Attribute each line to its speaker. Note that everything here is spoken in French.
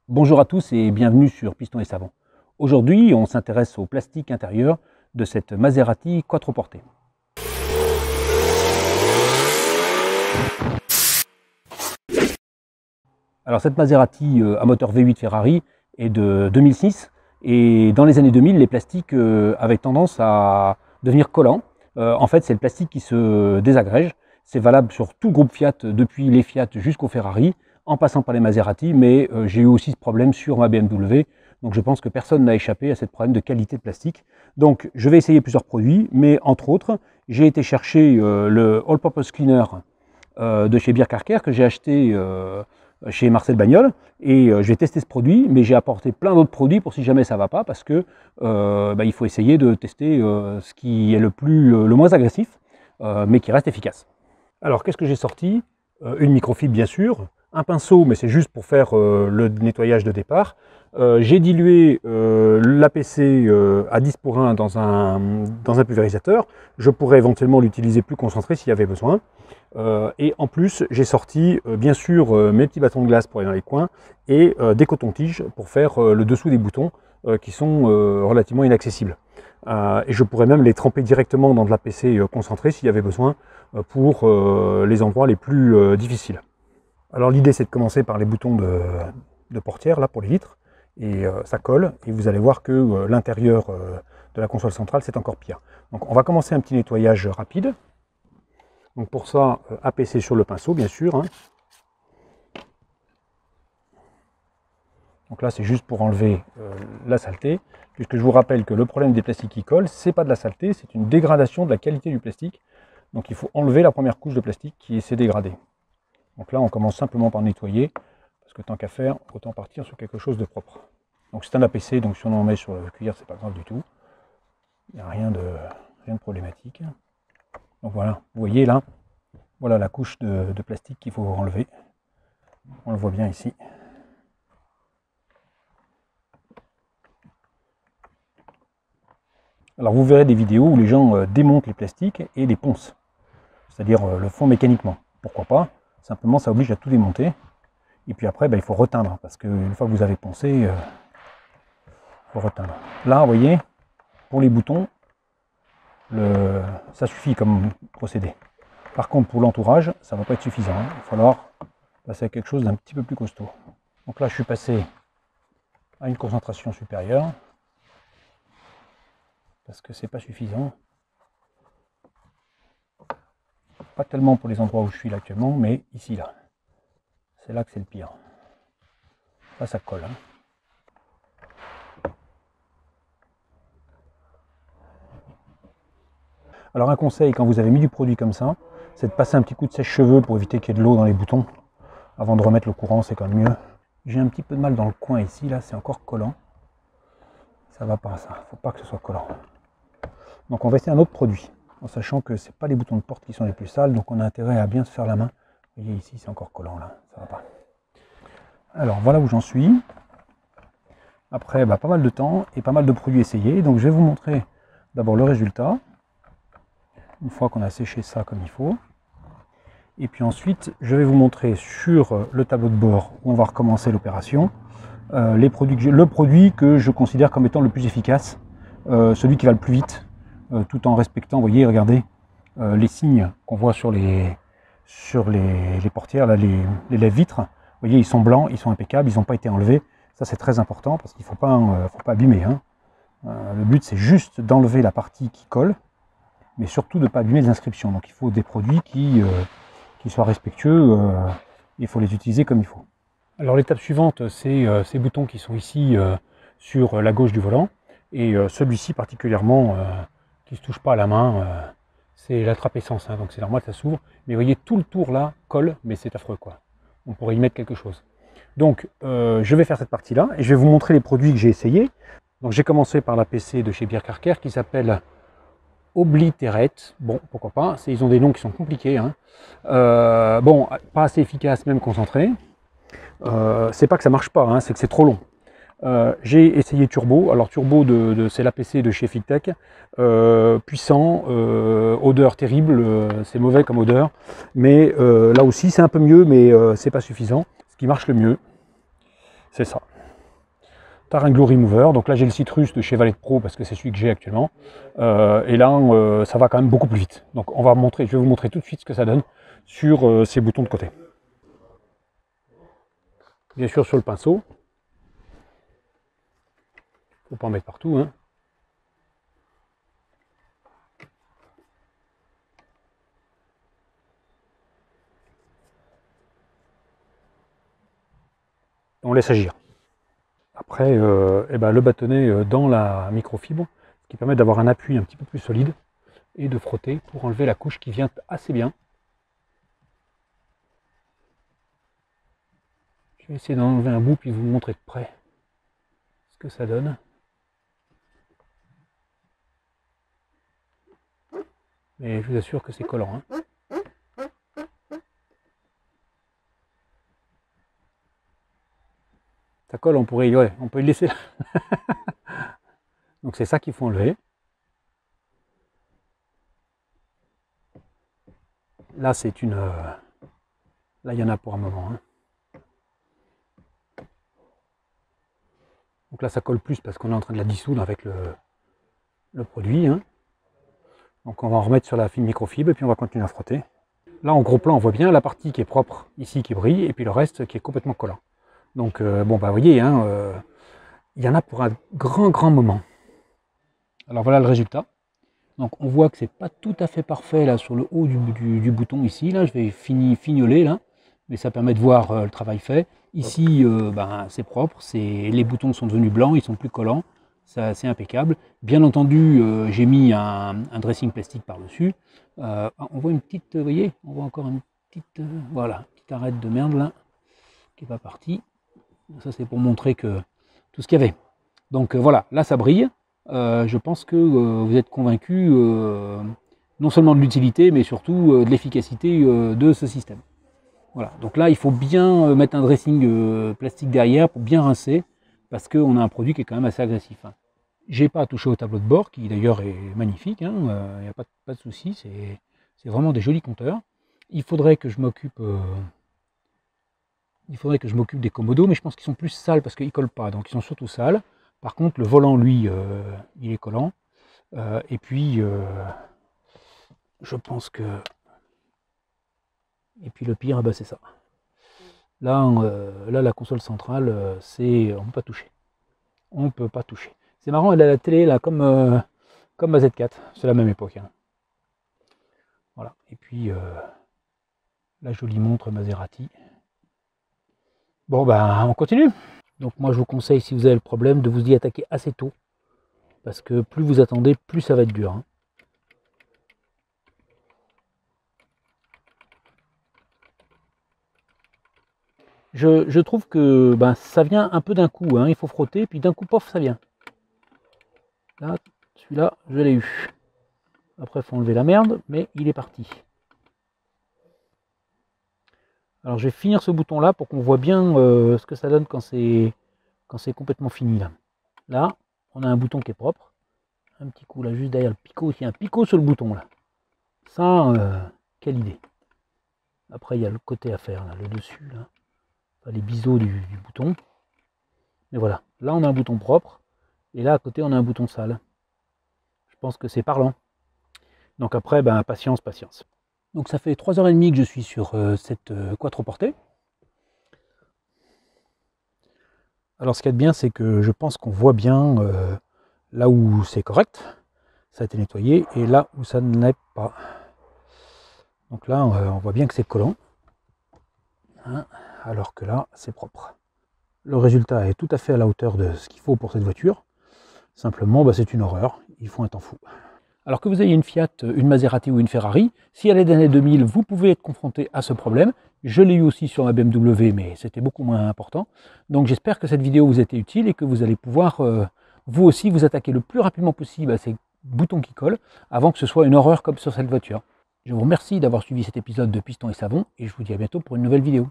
Speaker 1: Bonjour à tous et bienvenue sur Piston et Savon. Aujourd'hui, on s'intéresse au plastique intérieur de cette Maserati Quattroporte. Alors cette Maserati à moteur V8 Ferrari est de 2006 et dans les années 2000, les plastiques avaient tendance à devenir collants. En fait, c'est le plastique qui se désagrège. C'est valable sur tout le groupe Fiat, depuis les Fiat jusqu'au Ferrari, en passant par les Maserati, mais j'ai eu aussi ce problème sur ma BMW, donc je pense que personne n'a échappé à ce problème de qualité de plastique. Donc je vais essayer plusieurs produits, mais entre autres, j'ai été chercher le All Purpose Cleaner de chez Birk-Karcher que j'ai acheté chez Marcel Bagnol, et je vais tester ce produit, mais j'ai apporté plein d'autres produits pour si jamais ça ne va pas, parce que il faut essayer de tester ce qui est le moins agressif, mais qui reste efficace. Alors qu'est-ce que j'ai sorti? Une microfibre bien sûr, un pinceau, mais c'est juste pour faire le nettoyage de départ. J'ai dilué l'APC à 10 pour 1 dans un pulvérisateur. Je pourrais éventuellement l'utiliser plus concentré s'il y avait besoin. Et en plus, j'ai sorti bien sûr mes petits bâtons de glace pour aller dans les coins et des cotons-tiges pour faire le dessous des boutons qui sont relativement inaccessibles. Et je pourrais même les tremper directement dans de l'APC concentré s'il y avait besoin pour les endroits les plus difficiles. Alors l'idée c'est de commencer par les boutons de portière là pour les vitres, et ça colle, et vous allez voir que l'intérieur de la console centrale c'est encore pire. Donc on va commencer un petit nettoyage rapide. Donc pour ça, APC sur le pinceau bien sûr, hein. Donc là c'est juste pour enlever la saleté, puisque je vous rappelle que le problème des plastiques qui collent, c'est pas de la saleté, c'est une dégradation de la qualité du plastique. Donc il faut enlever la première couche de plastique qui s'est dégradée. Donc là on commence simplement par nettoyer, parce que tant qu'à faire, autant partir sur quelque chose de propre. Donc c'est un APC, donc si on en met sur le cuir, c'est pas grave du tout. Il n'y a rien de problématique. Donc voilà, vous voyez là, voilà la couche de plastique qu'il faut enlever. On le voit bien ici. Alors vous verrez des vidéos où les gens démontent les plastiques et les poncent, c'est-à-dire le font mécaniquement. Pourquoi pas? Simplement ça oblige à tout démonter. Et puis après, il faut reteindre, parce qu'une fois que vous avez poncé, il faut reteindre. Là, vous voyez, pour les boutons, ça suffit comme procédé. Par contre, pour l'entourage, ça ne va pas être suffisant. Il va falloir passer à quelque chose d'un petit peu plus costaud. Donc là, je suis passé à une concentration supérieure, parce que c'est pas suffisant. Pas tellement pour les endroits où je suis là actuellement, mais ici, là. C'est là que c'est le pire. Là, ça colle. Alors un conseil, quand vous avez mis du produit comme ça, c'est de passer un petit coup de sèche-cheveux pour éviter qu'il y ait de l'eau dans les boutons. Avant de remettre le courant, c'est quand même mieux. J'ai un petit peu de mal dans le coin ici, là, c'est encore collant. Ça va pas, ça. Faut pas que ce soit collant. Donc on va essayer un autre produit, en sachant que c'est pas les boutons de porte qui sont les plus sales, donc on a intérêt à bien se faire la main. Vous voyez ici, c'est encore collant là, ça va pas. Alors voilà où j'en suis. Après pas mal de temps et pas mal de produits essayés, donc je vais vous montrer d'abord le résultat, une fois qu'on a séché ça comme il faut. Et puis ensuite, je vais vous montrer sur le tableau de bord où on va recommencer l'opération, le produit que je considère comme étant le plus efficace, celui qui va le plus vite, tout en respectant, vous voyez, regardez, les signes qu'on voit sur les portières, là, les lèvres-vitres. Vous voyez, ils sont blancs, ils sont impeccables, ils n'ont pas été enlevés. Ça, c'est très important parce qu'il ne faut pas abîmer. Hein. Le but, c'est juste d'enlever la partie qui colle, mais surtout de ne pas abîmer les inscriptions. Donc, il faut des produits qui soient respectueux. Il faut les utiliser comme il faut. Alors, l'étape suivante, c'est ces boutons qui sont ici sur la gauche du volant. Et celui-ci particulièrement, qui ne se touche pas à la main, c'est l'attrape-essence, hein, donc c'est normal, ça s'ouvre. Mais vous voyez, tout le tour là colle, mais c'est affreux, quoi. On pourrait y mettre quelque chose. Donc, je vais faire cette partie-là, et je vais vous montrer les produits que j'ai essayés. Donc, j'ai commencé par l'APC de chez Birk-Karcher, qui s'appelle Obliterate. Bon, pourquoi pas, ils ont des noms qui sont compliqués. Hein. Bon, pas assez efficace, même concentré. C'est pas que ça marche pas, hein, c'est que c'est trop long. J'ai essayé Turbo. Alors Turbo, c'est l'APC de chez Fictech. Puissant, odeur terrible, c'est mauvais comme odeur. Mais là aussi, c'est un peu mieux, mais c'est pas suffisant. Ce qui marche le mieux, c'est ça. Taring Glue Remover. Donc là j'ai le Citrus de chez Valette Pro parce que c'est celui que j'ai actuellement. Et là ça va quand même beaucoup plus vite. Donc je vais vous montrer tout de suite ce que ça donne sur ces boutons de côté. Bien sûr sur le pinceau. Faut pas en mettre partout, hein. On laisse agir. Après, le bâtonnet dans la microfibre, ce qui permet d'avoir un appui un petit peu plus solide et de frotter pour enlever la couche qui vient assez bien. Je vais essayer d'enlever un bout puis vous montrer de près ce que ça donne. Mais je vous assure que c'est collant, hein. Ça colle, on peut y laisser là. Donc c'est ça qu'il faut enlever. Là c'est une... Là il y en a pour un moment, hein. Donc là ça colle plus parce qu'on est en train de la dissoudre avec le produit, hein. Donc on va en remettre sur la fine microfibre et puis on va continuer à frotter. Là en gros plan on voit bien la partie qui est propre ici qui brille et puis le reste qui est complètement collant. Donc bon bah vous voyez, hein, il y en a pour un grand moment. Alors voilà le résultat. Donc on voit que c'est pas tout à fait parfait là sur le haut du bouton ici. Là je vais fignoler là, mais ça permet de voir le travail fait. Ici c'est propre, les boutons sont devenus blancs, ils sont plus collants, c'est impeccable. Bien entendu j'ai mis un dressing plastique par dessus. On voit une petite, vous voyez, on voit encore une petite, voilà, petite arête de merde là qui n'est pas partie. Ça c'est pour montrer que tout ce qu'il y avait. Donc voilà, là ça brille. Je pense que vous êtes convaincu non seulement de l'utilité, mais surtout de l'efficacité de ce système. Voilà, donc là il faut bien mettre un dressing plastique derrière pour bien rincer, parce qu'on a un produit qui est quand même assez agressif, hein. J'ai pas touché au tableau de bord, qui d'ailleurs est magnifique, hein, y a pas de souci, c'est vraiment des jolis compteurs. Il faudrait que je m'occupe des commodos, mais je pense qu'ils sont plus sales parce qu'ils collent pas, donc ils sont surtout sales. Par contre, le volant, lui, il est collant. Et puis, je pense que... Et puis le pire, c'est ça. Là, la console centrale, on ne peut pas toucher. On ne peut pas toucher. C'est marrant, elle a la télé, là, comme ma Z4. C'est la même époque, hein. Voilà. Et puis, la jolie montre Maserati. Bon, on continue. Donc moi je vous conseille, si vous avez le problème, de vous y attaquer assez tôt. Parce que plus vous attendez, plus ça va être dur, hein. Je trouve que ça vient un peu d'un coup, hein. Il faut frotter, puis d'un coup, pof, ça vient. Là, celui-là, je l'ai eu. Après, il faut enlever la merde, mais il est parti. Alors je vais finir ce bouton là pour qu'on voit bien ce que ça donne quand c'est complètement fini là. Là, on a un bouton qui est propre. Un petit coup là, juste derrière le picot, il y a un picot sur le bouton là. Ça, quelle idée. Après, il y a le côté à faire, là, le dessus, là. Enfin, les biseaux du bouton. Mais voilà, là on a un bouton propre. Et là à côté, on a un bouton sale. Je pense que c'est parlant. Donc après, patience, patience. Donc ça fait 3h30 que je suis sur cette quattroportée. Alors ce qu'il y a de bien, c'est que je pense qu'on voit bien là où c'est correct, ça a été nettoyé, et là où ça ne l'est pas. Donc là, on voit bien que c'est collant, hein, alors que là, c'est propre. Le résultat est tout à fait à la hauteur de ce qu'il faut pour cette voiture. Simplement, c'est une horreur, il faut un temps fou. Alors que vous ayez une Fiat, une Maserati ou une Ferrari, si elle est des années 2000, vous pouvez être confronté à ce problème. Je l'ai eu aussi sur ma BMW, mais c'était beaucoup moins important. Donc j'espère que cette vidéo vous a été utile et que vous allez pouvoir, vous aussi, vous attaquer le plus rapidement possible à ces boutons qui collent, avant que ce soit une horreur comme sur cette voiture. Je vous remercie d'avoir suivi cet épisode de Piston et Savon, et je vous dis à bientôt pour une nouvelle vidéo.